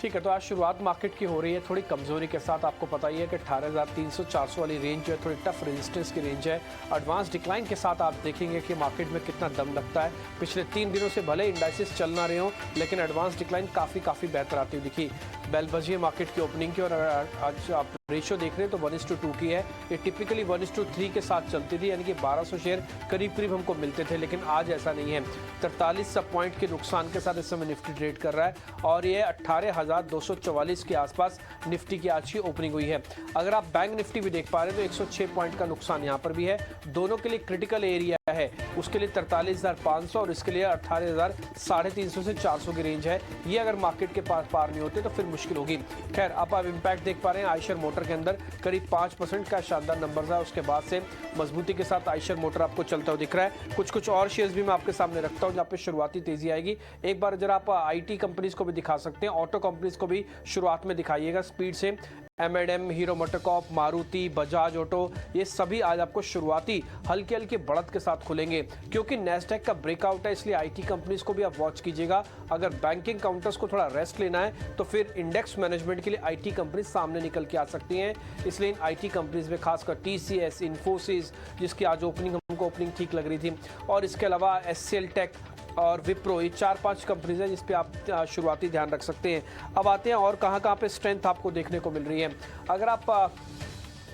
ठीक है, तो आज शुरुआत मार्केट की हो रही है थोड़ी कमजोरी के साथ। आपको पता ही है कि 18,300-400 वाली रेंज जो है थोड़ी टफ रेजिस्टेंस की रेंज है। एडवांस डिक्लाइन के साथ आप देखेंगे कि मार्केट में कितना दम लगता है। पिछले 3 दिनों से भले इंडाइसेस चल ना रहे हों, लेकिन एडवांस डिक्लाइन काफ़ी बेहतर आती हुई दिखी। बेल बजी है मार्केट की ओपनिंग की, और आज आप रेशियो देख रहे हैं तो 1:2 की है। ये टिपिकली 1:3 के साथ चलती थी, यानी कि 1200 शेयर करीब हमको मिलते थे, लेकिन आज ऐसा नहीं है। 43 पॉइंट के नुकसान के साथ इस समय निफ्टी ट्रेड कर रहा है, और ये 18,244 के आसपास निफ्टी की आज की ओपनिंग हुई है। अगर आप बैंक निफ्टी भी देख पा रहे हैं तो 106 पॉइंट का नुकसान यहाँ पर भी है। दोनों के लिए क्रिटिकल एरिया है, उसके लिए 43,500 और इसके लिए 18,350 से 400 की रेंज है। ये अगर मार्केट के पास पार नहीं होते तो फिर मुश्किल होगी। खैर, अब आप इम्पैक्ट देख पा रहे हैं आयशर मोटर के अंदर करीब 5% का शानदार नंबर है। उसके बाद से मजबूती के साथ आयशर मोटर आपको चलता हुआ दिख रहा है। कुछ और शेयर्स भी मैं आपके सामने रखता हूं जहां पे शुरुआती तेजी आएगी। एक बार जरा आप आईटी कंपनीज को भी दिखा सकते हैं, ऑटो कंपनीज को भी शुरुआत में दिखाइएगा स्पीड से। M&M, hero MotoCorp, Maruti, Bajaj auto, ये सभी आज आपको शुरुआती हल्की बढ़त के साथ खुलेंगे, क्योंकि नैस्डैक का ब्रेकआउट है। इसलिए आईटी कंपनीज को भी आप वॉच कीजिएगा। अगर बैंकिंग काउंटर्स को थोड़ा रेस्ट लेना है तो फिर इंडेक्स मैनेजमेंट के लिए आईटी कंपनीज सामने निकल के आ सकती हैं। इसलिए इन आईटी कंपनीज में खासकर TCS, इन्फोसिस, जिसकी आज हमको ओपनिंग ठीक लग रही थी, और इसके अलावा SCL टेक और विप्रो, ये 4-5 कंपनीज हैं जिस पे आप शुरुआती ध्यान रख सकते हैं। अब आते हैं और कहाँ पे स्ट्रेंथ आपको देखने को मिल रही है। अगर आप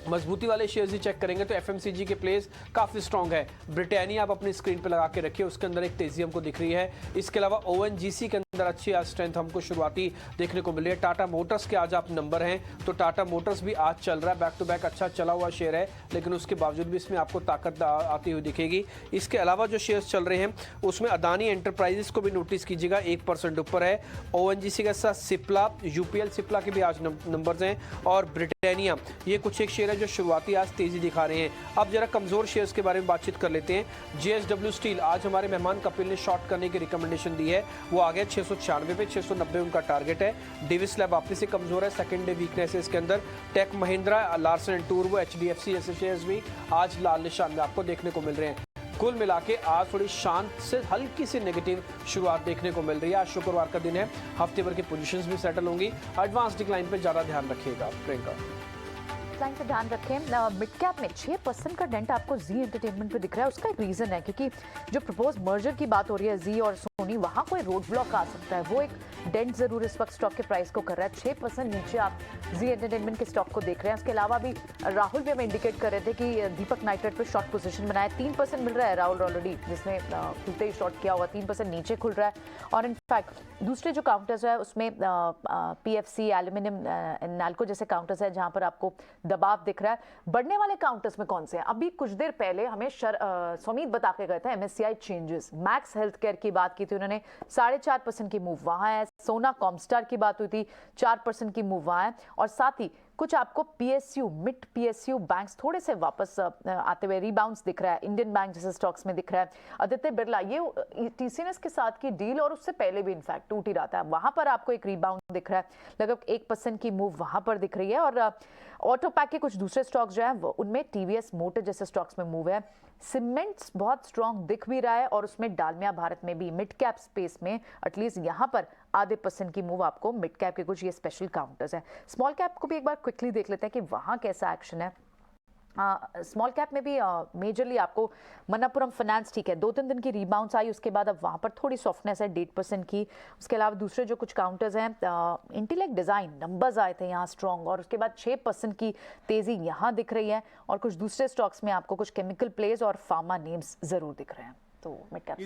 मजबूती वाले शेयर्स ही चेक करेंगे तो FMCG के प्लेस काफ़ी स्ट्रॉन्ग है। ब्रिटानिया आप अपनी स्क्रीन पे लगा के रखिए, उसके अंदर एक तेजी हमको दिख रही है। इसके अलावा ONGC के अंदर अच्छी आज स्ट्रेंथ हमको शुरुआती देखने को मिल रही है। टाटा मोटर्स के आज आप नंबर हैं तो टाटा मोटर्स भी आज चल रहा है, बैक टू बैक अच्छा चला हुआ शेयर है, लेकिन उसके बावजूद भी इसमें आपको ताकत आती हुई दिखेगी। इसके अलावा जो शेयर्स चल रहे हैं उसमें अदानी एंटरप्राइजेस को भी नोटिस कीजिएगा, 1% ऊपर है। ONGC के साथ सिप्ला, UPL सिप्ला के भी आज नंबर्स हैं, और ब्रिटानिया, ये कुछ एक शेयर जो शुरुआती आज तेजी दिखा रहे हैं। अब जरा कमजोर शेयर्स के बारे में बातचीत कर लेते हैं। JSW स्टील, आज हमारे मेहमान कपिल ने शॉर्ट करने की रिकमेंडेशन दी है, वो आ गया 696 पे, 690 उनका टारगेट है। डेविस लैब वापस से कमजोर है, सेकंड डे वीकनेस है इसके अंदर। Tech Mahindra, Larsen and Toubro, HDFC जैसे शेयर्स भी आज लाल निशान में आपको देखने को मिल रहे हैं। कुल मिला के आज थोड़ी शांत से हल्की सी नेगेटिव शुरुआत देखने को मिल रही है। आज शुक्रवार का दिन है, हफ्ते भर की पोजीशंस भी सेटल होंगी। एडवांस डिक्लाइन पे ज्यादा ध्यान रखिएगा। प्रियंका, लाइन पे ध्यान रखें। मिड कैप में 6% का डेंट आपको जी एंटरटेनमेंट पे दिख रहा है। उसका एक रीजन है, क्योंकि जो प्रपोज मर्जर की बात हो रही है जी और सोनी, वहां कोई रोड ब्लॉक आ सकता है। वो एक डेंट जरूर इस वक्त स्टॉक के प्राइस को कर रहा है। 6% नीचे आप जी एंटरटेनमेंट के स्टॉक को देख रहे हैं। उसके अलावा भी राहुल भी हमें इंडिकेट कर रहे थे कि दीपक नाइट्रेट पे शॉर्ट पोजीशन बनाया, 3% मिल रहा है राहुल ऑलरेडी, जिसने खुलते ही शॉर्ट किया हुआ, 3% नीचे खुल रहा है। और इनफैक्ट दूसरे जो काउंटर्स है उसमें PFC, एल्यूमिनियम, नाल्को जैसे काउंटर्स है जहां पर आपको दबाव दिख रहा है। बढ़ने वाले काउंटर्स में कौन से हैं? अभी कुछ देर पहले हमें सुमित बता के गए थे MSCI changes. Max health care की बात की थी उन्होंने, 4.5% की मूव वहां है। सोना कॉमस्टार की बात हुई थी, 4% की मूव वहां है। और साथ ही कुछ आपको PSU, मिड PSU बैंक्स थोड़े से वापस आते हुए रिबाउंड्स दिख रहा है। इंडियन बैंक जैसे स्टॉक्स में दिख रहा है। आदित्य बिरला, ये TCS के साथ की डील और उससे पहले भी इनफैक्ट टूट ही रहा था, वहां पर आपको एक रिबाउंड दिख रहा है। लगभग 1% की मूव वहां पर दिख रही है। और ऑटो पैक के कुछ दूसरे स्टॉक्स जो है उनमें TVS मोटर जैसे स्टॉक्स में मूव है। सीमेंट्स बहुत स्ट्रॉन्ग दिख भी रहा है, और उसमें डालमिया भारत में भी मिड कैप स्पेस में एटलीस्ट यहां पर आधे % की मूव आपको मिड कैप के कुछ ये स्पेशल काउंटर्स है। स्मॉल कैप को भी एक बार क्विकली देख लेते हैं कि वहां कैसा एक्शन है। स्मॉल कैप में भी मेजरली आपको मन्नापुरम फाइनेंस ठीक है, 2-3 दिन की रिबाउंड्स आई, उसके बाद अब वहां पर थोड़ी सॉफ्टनेस है 1.5% की। उसके अलावा दूसरे जो कुछ काउंटर्स हैं, इंटेलेक्ट डिजाइन नंबर्स आए थे यहाँ स्ट्रॉन्ग, और उसके बाद 6% की तेजी यहाँ दिख रही है। और कुछ दूसरे स्टॉक्स में आपको कुछ केमिकल प्लेस और फार्मा नेम्स जरूर दिख रहे हैं। तो मिड कैप